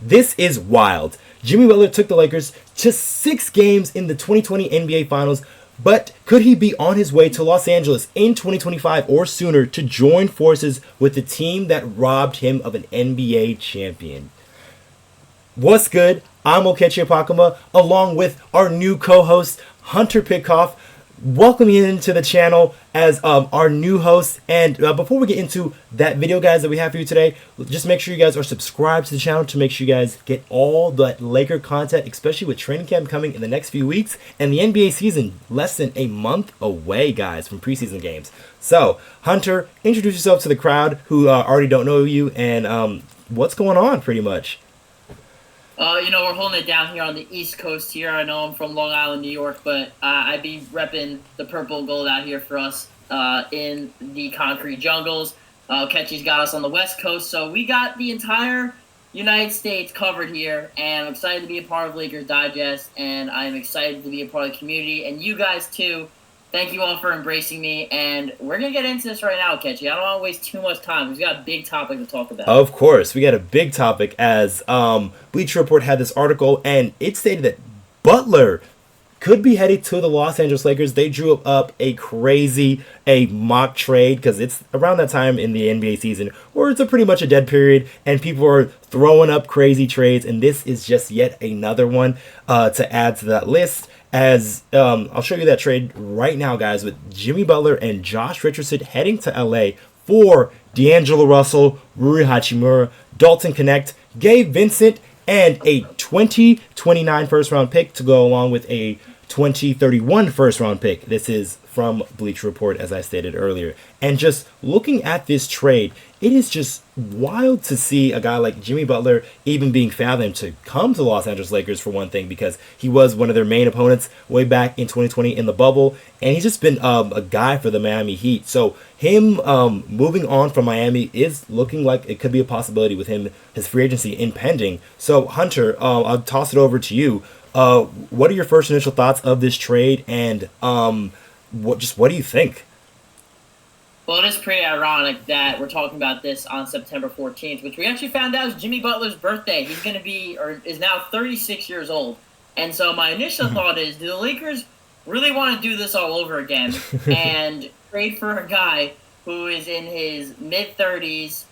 This is wild. Jimmy Butler took the Lakers to 6 games in the 2020 NBA Finals, but could he be on his way to Los Angeles in 2025 or sooner to join forces with the team that robbed him of an NBA champion? What's good? I'm Okechi Apakama, along with our new co-host, Hunter Pitcoff. Welcome you into the channel as our new host. And before we get into that video, guys, that we have for you today, just make sure you guys are subscribed to the channel to make sure you guys get all the Laker content, especially with training camp coming in the next few weeks and the NBA season less than a month away, guys, from preseason games. So, Hunter, introduce yourself to the crowd who already don't know you and what's going on, pretty much. We're holding it down here on the East Coast here. I know I'm from Long Island, New York, but I be repping the purple and gold out here for us in the concrete jungles. Okechi's got us on the West Coast, so we got the entire United States covered here, and I'm excited to be a part of Lakers Digest, and I'm excited to be a part of the community, and you guys too. Thank you all for embracing me, and we're going to get into this right now, Okechi. I don't want to waste too much time. We've got a big topic to talk about. Of course. We got a big topic as Bleacher Report had this article, and it stated that Butler could be headed to the Los Angeles Lakers. They drew up a mock trade because it's around that time in the NBA season where it's pretty much a dead period and people are throwing up crazy trades, and this is just yet another one to add to that list. As I'll show you that trade right now, guys, with Jimmy Butler and Josh Richardson heading to LA for D'Angelo Russell, Rui Hachimura, Dalton Connect, Gabe Vincent, and a 2029 first round pick to go along with a 2031 first round pick. This is from Bleacher Report, as I stated earlier. And just looking at this trade, it is just wild to see a guy like Jimmy Butler even being fathomed to come to Los Angeles Lakers, for one thing, because he was one of their main opponents way back in 2020 in the bubble, and he's just been a guy for the Miami Heat. So him moving on from Miami is looking like it could be a possibility with him, his free agency impending. So Hunter, I'll toss it over to you. What are your first initial thoughts of this trade, and what do you think? Well, it is pretty ironic that we're talking about this on September 14th, which we actually found out is Jimmy Butler's birthday. He's going to be, or is now 36 years old. And so my initial thought is, do the Lakers really want to do this all over again and trade for a guy who is in his mid-30s,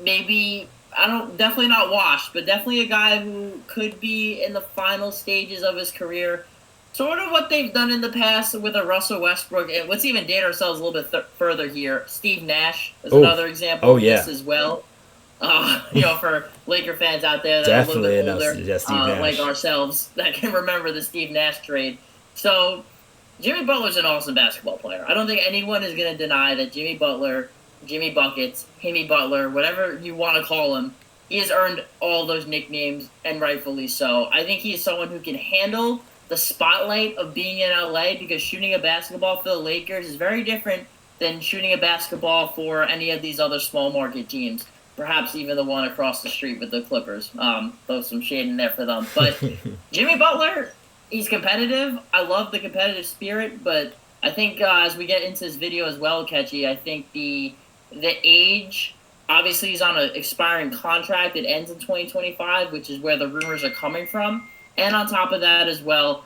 maybe, definitely not washed, but definitely a guy who could be in the final stages of his career? Sort of what they've done in the past with a Russell Westbrook. And let's even date ourselves a little bit further here. Steve Nash is another example of this as well. For Laker fans out there that are a little bit older, like ourselves, that can remember the Steve Nash trade. So Jimmy Butler's an awesome basketball player. I don't think anyone is going to deny that Jimmy Butler, Jimmy Buckets, Jimmy Butler, whatever you want to call him, he has earned all those nicknames, and rightfully so. I think he's someone who can handle the spotlight of being in LA, because shooting a basketball for the Lakers is very different than shooting a basketball for any of these other small market teams. Perhaps even the one across the street with the Clippers. Throw some shade in there for them. But Jimmy Butler, he's competitive. I love the competitive spirit, but I think as we get into this video as well, Okechi, I think the age, obviously he's on an expiring contract. It ends in 2025, which is where the rumors are coming from. And on top of that as well,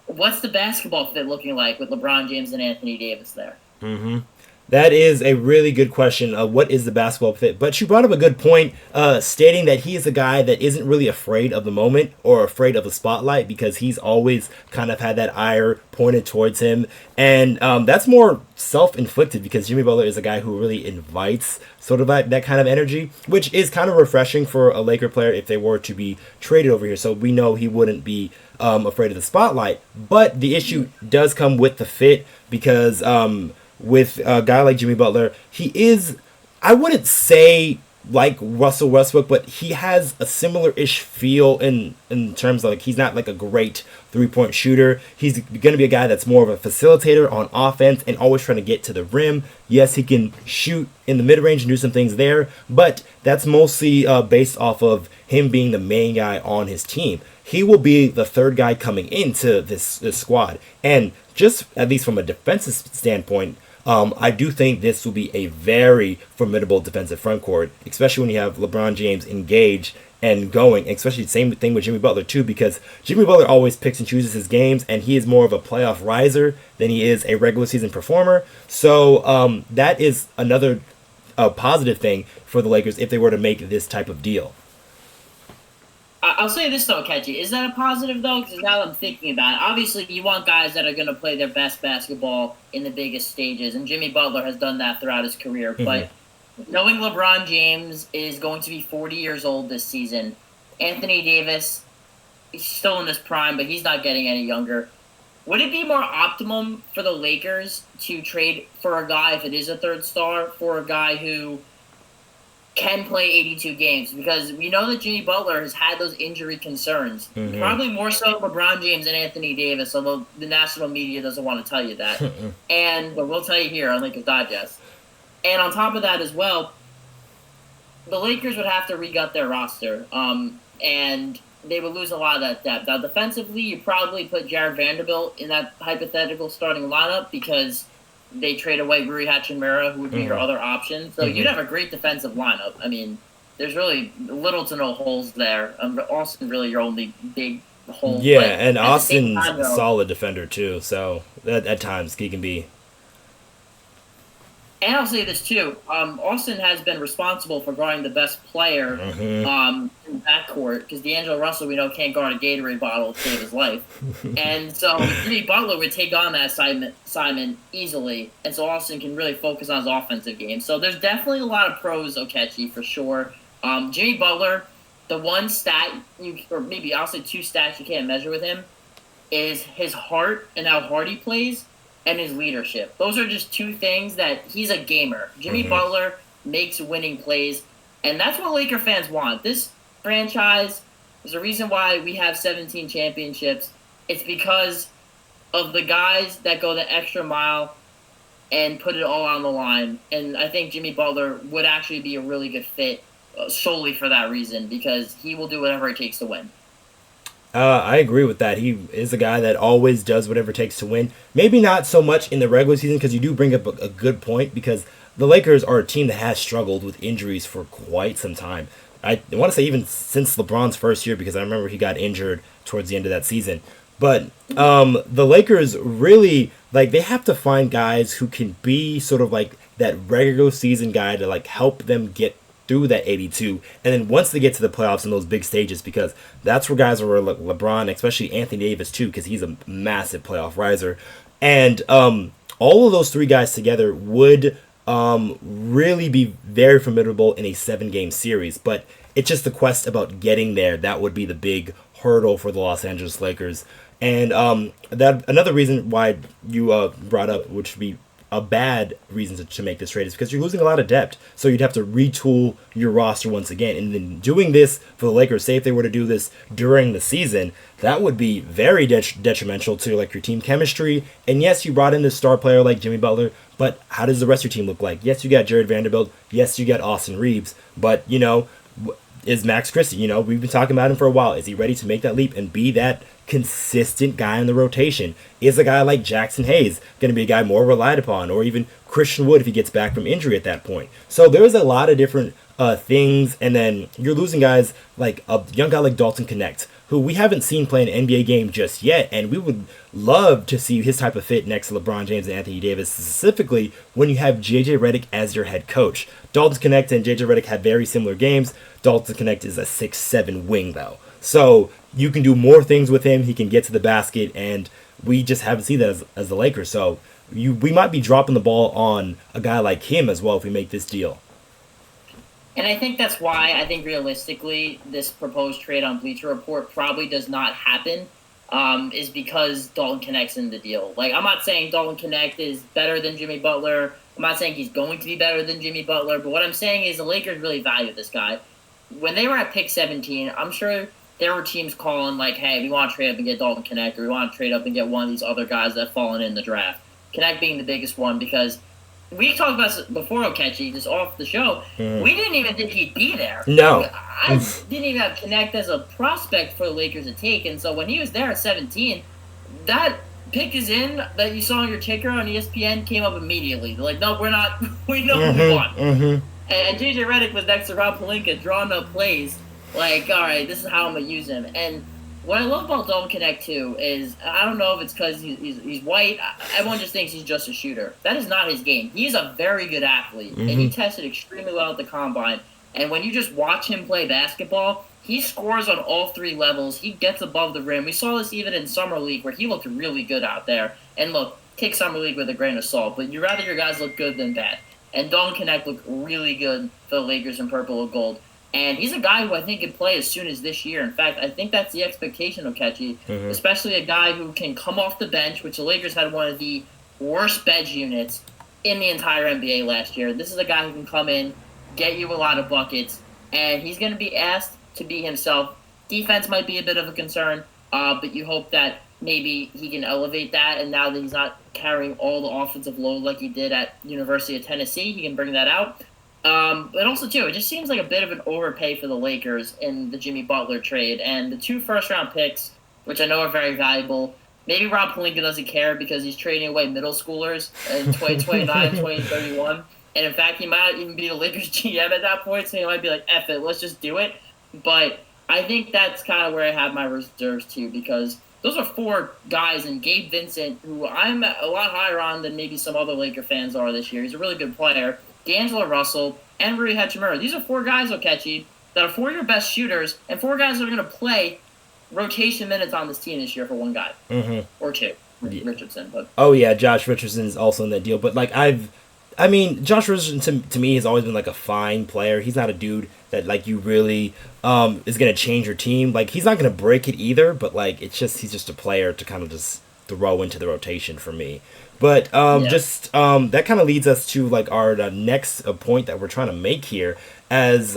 what's the basketball fit looking like with LeBron James and Anthony Davis there? Mm-hmm. That is a really good question. What is the basketball fit? But you brought up a good point, stating that he is a guy that isn't really afraid of the moment or afraid of the spotlight, because he's always kind of had that ire pointed towards him. And that's more self-inflicted, because Jimmy Butler is a guy who really invites sort of that kind of energy, which is kind of refreshing for a Laker player if they were to be traded over here. So we know he wouldn't be afraid of the spotlight. But the issue does come with the fit, because with a guy like Jimmy Butler, he is, I wouldn't say like Russell Westbrook, but he has a similar-ish feel in terms of, like, he's not like a great three-point shooter. He's going to be a guy that's more of a facilitator on offense and always trying to get to the rim. Yes, he can shoot in the mid-range and do some things there, but that's mostly based off of him being the main guy on his team. He will be the third guy coming into this squad. And just at least from a defensive standpoint, I do think this will be a very formidable defensive front court, especially when you have LeBron James engaged and going, especially the same thing with Jimmy Butler too, because Jimmy Butler always picks and chooses his games, and he is more of a playoff riser than he is a regular season performer. So that is another positive thing for the Lakers if they were to make this type of deal. I'll say this though, Okechi. Is that a positive though? Because now that I'm thinking about it, obviously you want guys that are going to play their best basketball in the biggest stages, and Jimmy Butler has done that throughout his career. Mm-hmm. But knowing LeBron James is going to be 40 years old this season, Anthony Davis, he's still in his prime, but he's not getting any younger. Would it be more optimum for the Lakers to trade for a guy, if it is a third star, for a guy who can play 82 games? Because we know that Jimmy Butler has had those injury concerns. Mm-hmm. Probably more so LeBron James and Anthony Davis, although the national media doesn't want to tell you that. But we'll tell you here on Lakers Digest. And on top of that as well, the Lakers would have to re-gut their roster. And they would lose a lot of that depth. Now, defensively, you probably put Jared Vanderbilt in that hypothetical starting lineup because they trade away Rui Hachimura, who would be your other option. So you'd have a great defensive lineup. I mean, there's really little to no holes there. Austin really your only big hole. Yeah, and Austin's a solid defender too. So at times he can be. And I'll say this too. Austin has been responsible for guarding the best player in the backcourt because D'Angelo Russell, we know, can't guard a Gatorade bottle to save his life. And so Jimmy Butler would take on that assignment easily. And so Austin can really focus on his offensive game. So there's definitely a lot of pros, Okechi, for sure. Jimmy Butler, the one stat, or maybe I'll say two stats you can't measure with him, is his heart and how hard he plays, and his leadership. Those are just two things that he's a gamer. Jimmy Butler makes winning plays, and that's what Laker fans want. This franchise is the reason why we have 17 championships. It's because of the guys that go the extra mile and put it all on the line. And I think Jimmy Butler would actually be a really good fit solely for that reason, because he will do whatever it takes to win. I agree with that. He is a guy that always does whatever it takes to win. Maybe not so much in the regular season, because you do bring up a good point, because the Lakers are a team that has struggled with injuries for quite some time. I want to say even since LeBron's first year, because I remember he got injured towards the end of that season. But the Lakers really, they have to find guys who can be sort of like that regular season guy to help them get through that 82, and then once they get to the playoffs in those big stages, because that's where guys are like LeBron, especially Anthony Davis too, because he's a massive playoff riser, and all of those three guys together would really be very formidable in a 7-game series. But it's just the quest about getting there that would be the big hurdle for the Los Angeles Lakers. And that another reason why you brought up, which would be a bad reason to make this trade, is because you're losing a lot of depth. So you'd have to retool your roster once again. And then doing this for the Lakers, say if they were to do this during the season, that would be very detrimental to your team chemistry. And yes, you brought in this star player like Jimmy Butler, but how does the rest of your team look like? Yes, you got Jared Vanderbilt. Yes, you got Austin Reaves. But, is Max Christie, we've been talking about him for a while. Is he ready to make that leap and be that consistent guy in the rotation? Is a guy like Jackson Hayes going to be a guy more relied upon, or even Christian Wood if he gets back from injury at that point? So there's a lot of different things, and then you're losing guys like a young guy like Dalton Connect, who we haven't seen play an NBA game just yet, and we would love to see his type of fit next to LeBron James and Anthony Davis, specifically when you have JJ Redick as your head coach. Dalton Connect and JJ Redick have very similar games. Dalton Connect is a 6'7" wing, though. So you can do more things with him. He can get to the basket, and we just haven't seen that as the Lakers. So we might be dropping the ball on a guy like him as well if we make this deal. And I think that's why I think realistically this proposed trade on Bleacher Report probably does not happen, is because Dalton Connect's in the deal. I'm not saying Dalton Connect is better than Jimmy Butler. I'm not saying he's going to be better than Jimmy Butler. But what I'm saying is the Lakers really value this guy. When they were at pick 17, I'm sure there were teams calling hey, we want to trade up and get Dalton Connect, or we want to trade up and get one of these other guys that have fallen in the draft. Connect being the biggest one, because we talked about this before, Okechi, just off the show. We didn't even think he'd be there. No. I didn't even have Connect as a prospect for the Lakers to take. And so when he was there at 17, that pick is in that you saw on your ticker on ESPN came up immediately. They're like, no, we're not. We know who we want. And JJ Redick was next to Rob Pelinka drawing up plays. Like, all right, this is how I'm gonna use him. And what I love about Don't Connect too is I don't know if it's because he's white. Everyone just thinks he's just a shooter. That is not his game. He's a very good athlete, and he tested extremely well at the combine. And when you just watch him play basketball, he scores on all three levels. He gets above the rim. We saw this even in Summer League where he looked really good out there. And look, take Summer League with a grain of salt, but you'd rather your guys look good than bad. And Don't Connect looked really good for the Lakers in purple and gold. And he's a guy who I think can play as soon as this year. In fact, I think that's the expectation of Okechi, especially a guy who can come off the bench, which the Lakers had one of the worst bench units in the entire NBA last year. This is a guy who can come in, get you a lot of buckets, and he's going to be asked to be himself. Defense might be a bit of a concern, but you hope that maybe he can elevate that, and now that he's not carrying all the offensive load like he did at University of Tennessee, he can bring that out. But also, too, it just seems like a bit of an overpay for the Lakers in the Jimmy Butler trade. And the 2 first-round picks, which I know are very valuable, maybe Rob Pelinka doesn't care because he's trading away middle schoolers in 2029, 2031. And, in fact, he might even be the Lakers GM at that point, so he might be like, F it, let's just do it. But I think that's kind of where I have my reserves, too, because those are 4 guys, and Gabe Vincent, who I'm a lot higher on than maybe some other Laker fans are this year. He's a really good player. D'Angelo Russell, and Rui Hachimura. These are 4 guys, Okechi, that are 4 of your best shooters, and 4 guys that are going to play rotation minutes on this team this year for 1 guy. Or 2. Richardson. But. Oh, yeah, Josh Richardson's also in that deal. But, like, Josh Richardson to me has always been, like, a fine player. He's not a dude that, like, you really is going to change your team. Like, he's not going to break it either, but, like, he's just a player to kind of just throw into the rotation for me. But that kind of leads us to like our next point that we're trying to make here as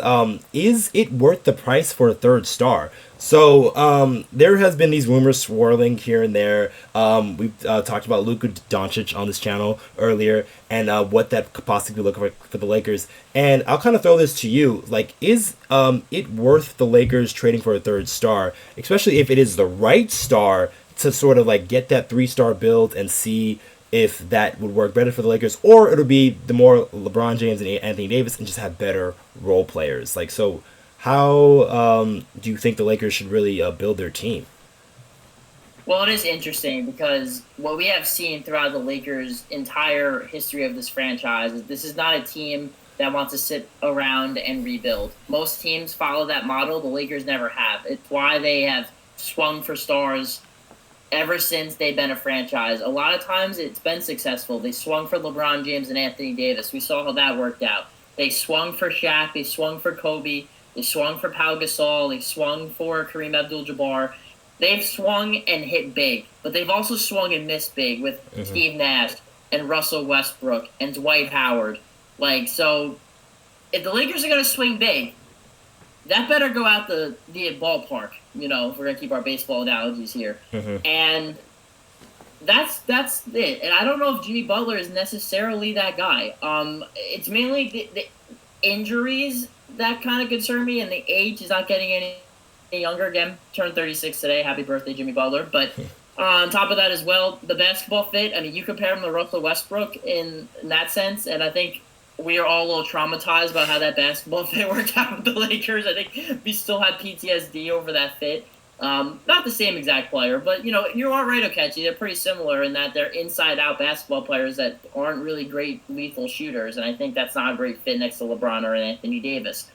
is it worth the price for a 3rd star? So there has been these rumors swirling here and there. We've talked about Luka Doncic on this channel earlier and what that could possibly look like for the Lakers. And I'll kind of throw this to you. Like, is it worth the Lakers trading for a 3rd star, especially if it is the right star to sort of like get that 3-star build and see if that would work better for the Lakers, or it'll be the more LeBron James and Anthony Davis and just have better role players. Like, so how do you think the Lakers should really build their team? Well, it is interesting because what we have seen throughout the Lakers' entire history of this franchise is this is not a team that wants to sit around and rebuild. Most teams follow that model. The Lakers never have. It's why they have swung for stars ever since they've been a franchise. A lot of times it's been successful. They swung for LeBron James and Anthony Davis. We saw how that worked out. They swung for Shaq. They swung for Kobe. They swung for Pau Gasol. They swung for Kareem Abdul-Jabbar. They've swung and hit big, but they've also swung and missed big with Steve Nash and Russell Westbrook and Dwight Howard. Like, so if the Lakers are going to swing big, that better go out the ballpark, if we're going to keep our baseball analogies here. And that's it. And I don't know if Jimmy Butler is necessarily that guy. It's mainly the injuries that kind of concern me, and the age is not getting any younger. Again, turned 36 today. Happy birthday, Jimmy Butler. But on top of that as well, the basketball fit. I mean, you compare him to Russell Westbrook in that sense, and I think we are all a little traumatized about how that basketball fit worked out with the Lakers. I think we still have PTSD over that fit. Not the same exact player, but, you are right, Okechi. They're pretty similar in that they're inside-out basketball players that aren't really great lethal shooters, and I think that's not a great fit next to LeBron or Anthony Davis.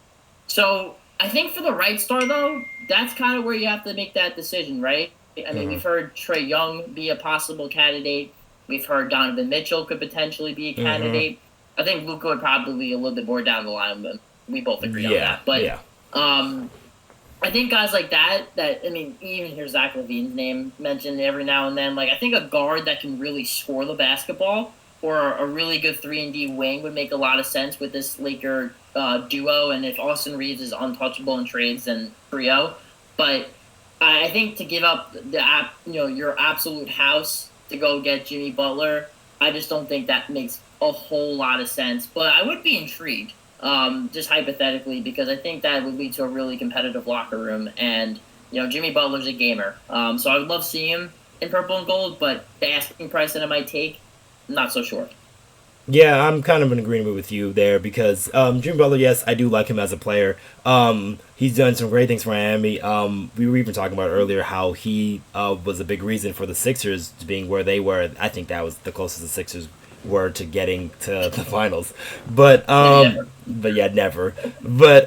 So I think for the right star, though, that's kind of where you have to make that decision, right? I mean, we've heard Trae Young be a possible candidate. We've heard Donovan Mitchell could potentially be a candidate. I think Luka would probably be a little bit more down the line, but we both agree on that. But I think guys like that, I mean, even hear Zach LaVine's name mentioned every now and then. Like, I think a guard that can really score the basketball or a really good 3-and-D wing would make a lot of sense with this Laker duo. And if Austin Reaves is untouchable in trades, then trio. But I think to give up your absolute house to go get Jimmy Butler, I just don't think that makes a whole lot of sense. But I would be intrigued, just hypothetically, because I think that would lead to a really competitive locker room. And, Jimmy Butler's a gamer. So I would love seeing him in purple and gold, but the asking price that it might take, I'm not so sure. Yeah, I'm kind of in agreement with you there because Jimmy Butler, yes, I do like him as a player. He's done some great things for Miami. We were even talking about earlier how he was a big reason for the Sixers being where they were. I think that was the closest the Sixers were to getting to the finals. Maybe ever. But yeah, never. But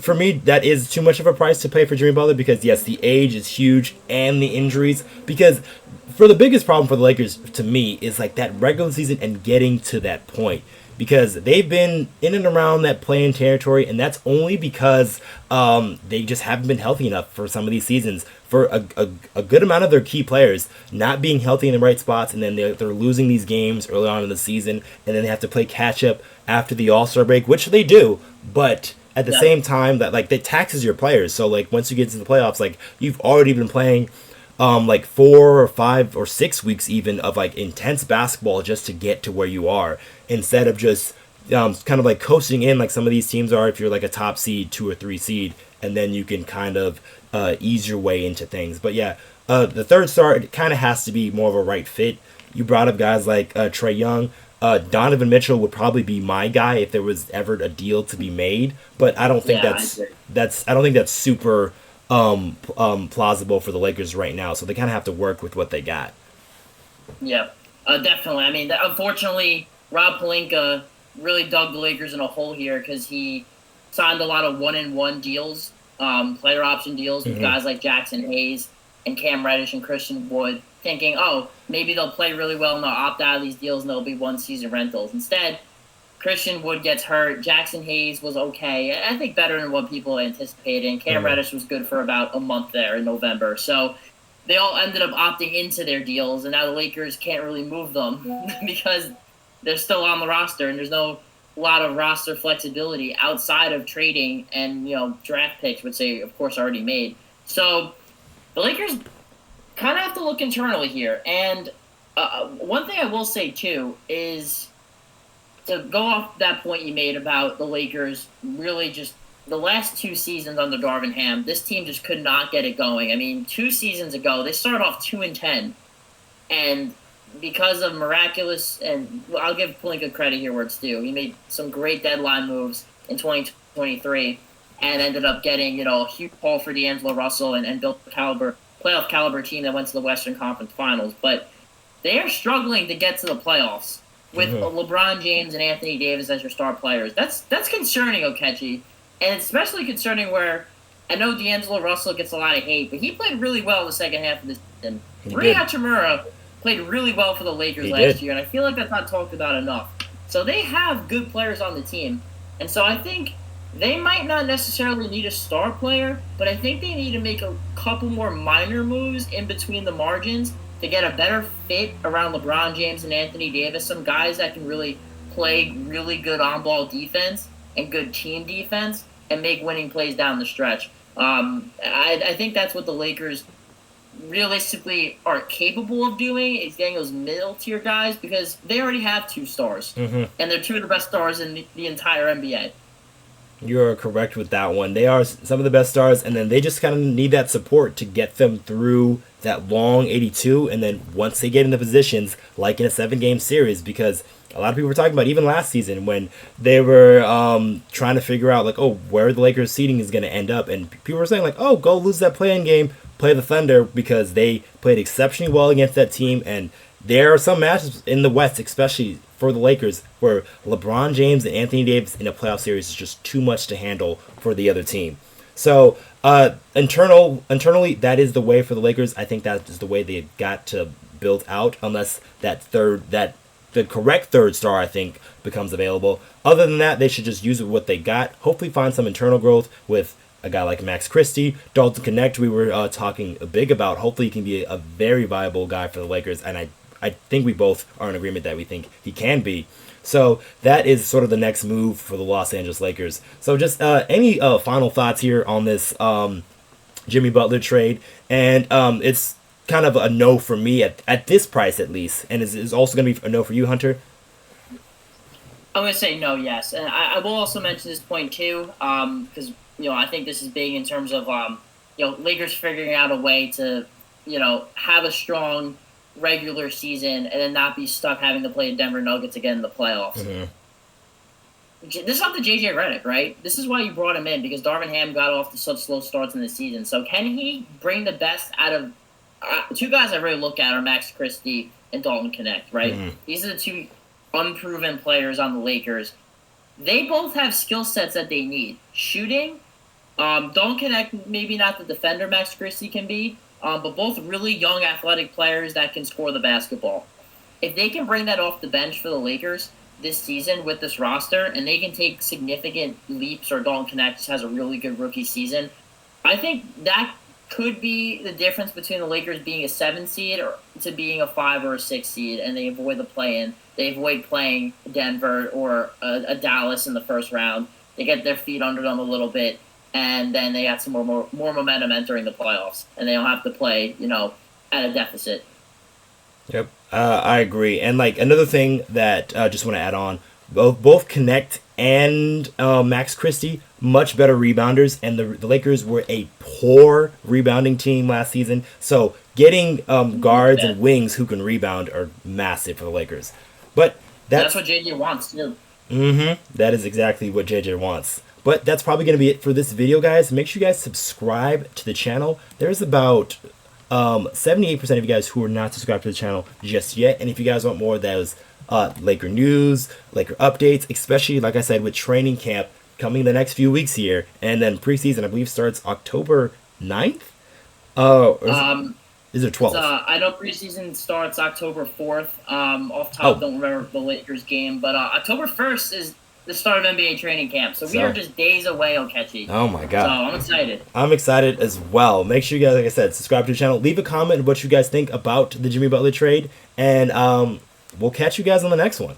for me, that is too much of a price to pay for Jimmy Butler because yes, the age is huge and the injuries. Because for the biggest problem for the Lakers to me is like that regular season and getting to that point because they've been in and around that playing territory, and that's only because they just haven't been healthy enough for some of these seasons. For a good amount of their key players not being healthy in the right spots, and then they're losing these games early on in the season, and then they have to play catch up after the All Star break, which they do, but at the Yeah. same time that like that taxes your players. So like once you get to the playoffs, like you've already been playing like 4 or 5 or 6 weeks even of like intense basketball just to get to where you are instead of just kind of like coasting in like some of these teams are if you're like a top seed 2 or 3 seed and then you can kind of ease your way into things. But yeah, the third star it kind of has to be more of a right fit. You brought up guys like Trey Young. Donovan Mitchell would probably be my guy if there was ever a deal to be made, but I don't think Yeah, I agree. that's I don't think that's super plausible for the Lakers right now. So they kind of have to work with what they got. Yeah, definitely. I mean, unfortunately, Rob Pelinka really dug the Lakers in a hole here because he signed a lot of one-in-one deals, player option deals with Hmm. guys like Jackson Hayes and Cam Reddish and Christian Wood, thinking, oh, maybe they'll play really well and they'll opt out of these deals and they'll be one-season rentals. Instead, Christian Wood gets hurt. Jackson Hayes was okay. I think better than what people anticipated. And Cam Hmm. Reddish was good for about a month there in November. So they all ended up opting into their deals, and now the Lakers can't really move them because they're still on the roster, and there's no lot of roster flexibility outside of trading and draft picks, which they of course already made. So the Lakers kind of have to look internally here. And one thing I will say too is to go off that point you made about the Lakers really just the last 2 seasons under Darvin Ham, this team just could not get it going. I mean, 2 seasons ago, they started off 2-10, and because of miraculous, and I'll give Pelinka credit here where it's due. He made some great deadline moves in 2023, and ended up getting a huge haul for D'Angelo Russell and built a playoff caliber team that went to the Western Conference Finals. But they are struggling to get to the playoffs with Hmm. LeBron James and Anthony Davis as your star players. That's concerning, Okechi, and it's especially concerning where I know D'Angelo Russell gets a lot of hate, but he played really well in the second half of the season. He Rui did. Hachimura played really well for the Lakers He last did. year, and I feel like that's not talked about enough. So they have good players on the team, and so I think they might not necessarily need a star player, but I think they need to make a couple more minor moves in between the margins to get a better fit around LeBron James and Anthony Davis, some guys that can really play really good on-ball defense and good team defense and make winning plays down the stretch. I think that's what the Lakers realistically are capable of doing is getting those middle tier guys because they already have 2 stars Hmm. and they're two of the best stars in the entire NBA. You're correct with that one. They are some of the best stars, and then they just kind of need that support to get them through that long 82. And then once they get into positions, like in a 7 game series, because a lot of people were talking about even last season when they were trying to figure out like, oh, where the Lakers seating is going to end up, and people were saying like, oh, go lose that play-in game, play the Thunder because they played exceptionally well against that team, and there are some matches in the West, especially for the Lakers, where LeBron James and Anthony Davis in a playoff series is just too much to handle for the other team. So internally, that is the way for the Lakers. I think that is the way they got to build out, unless that the correct third star I think becomes available. Other than that, they should just use what they got. Hopefully, find some internal growth with a guy like Max Christie, Dalton Connect. We were talking big about. Hopefully, he can be a very viable guy for the Lakers, and I think we both are in agreement that we think he can be. So that is sort of the next move for the Los Angeles Lakers. So just any final thoughts here on this Jimmy Butler trade, and it's kind of a no for me at this price at least, and is also going to be a no for you, Hunter. I'm going to say no, yes. And I will also mention this point too, because I think this is big in terms of Lakers figuring out a way to have a strong regular season and then not be stuck having to play Denver Nuggets again in the playoffs. Mm-hmm. This is up to JJ Redick, right? This is why you brought him in, because Darvin Ham got off to such slow starts in the season. So can he bring the best out of two guys I really look at are Max Christie and Dalton Connect, right? Mm-hmm. These are the two unproven players on the Lakers. They both have skill sets that they need. Shooting, Dalton Connect, maybe not the defender Max Christie can be, but both really young athletic players that can score the basketball. If they can bring that off the bench for the Lakers this season with this roster, and they can take significant leaps, or Dalton Connect has a really good rookie season, I think that could be the difference between the Lakers being a 7 seed or to being a 5 or a 6 seed, and they avoid the play-in. They avoid playing Denver or a Dallas in the first round. They get their feet under them a little bit, and then they got some more momentum entering the playoffs, and they don't have to play, at a deficit. Yep, I agree. And like another thing that just want to add on, both Connect and Max Christie, much better rebounders, and the Lakers were a poor rebounding team last season. So getting guards and wings who can rebound are massive for the Lakers. But that's what JJ wants too. Mm-hmm. That is exactly what JJ wants. But that's probably going to be it for this video, guys. Make sure you guys subscribe to the channel. There's about 78% of you guys who are not subscribed to the channel just yet. And if you guys want more of those Laker news, Laker updates, especially, like I said, with training camp coming the next few weeks here, and then preseason, I believe, starts October 9th? Is it 12th? I know preseason starts October 4th. Off top, don't remember the Lakers game, but October 1st is the start of NBA training camp. So we are just days away, Okechi. Oh my God. So I'm excited. I'm excited as well. Make sure you guys, like I said, subscribe to the channel. Leave a comment on what you guys think about the Jimmy Butler trade. And we'll catch you guys on the next one.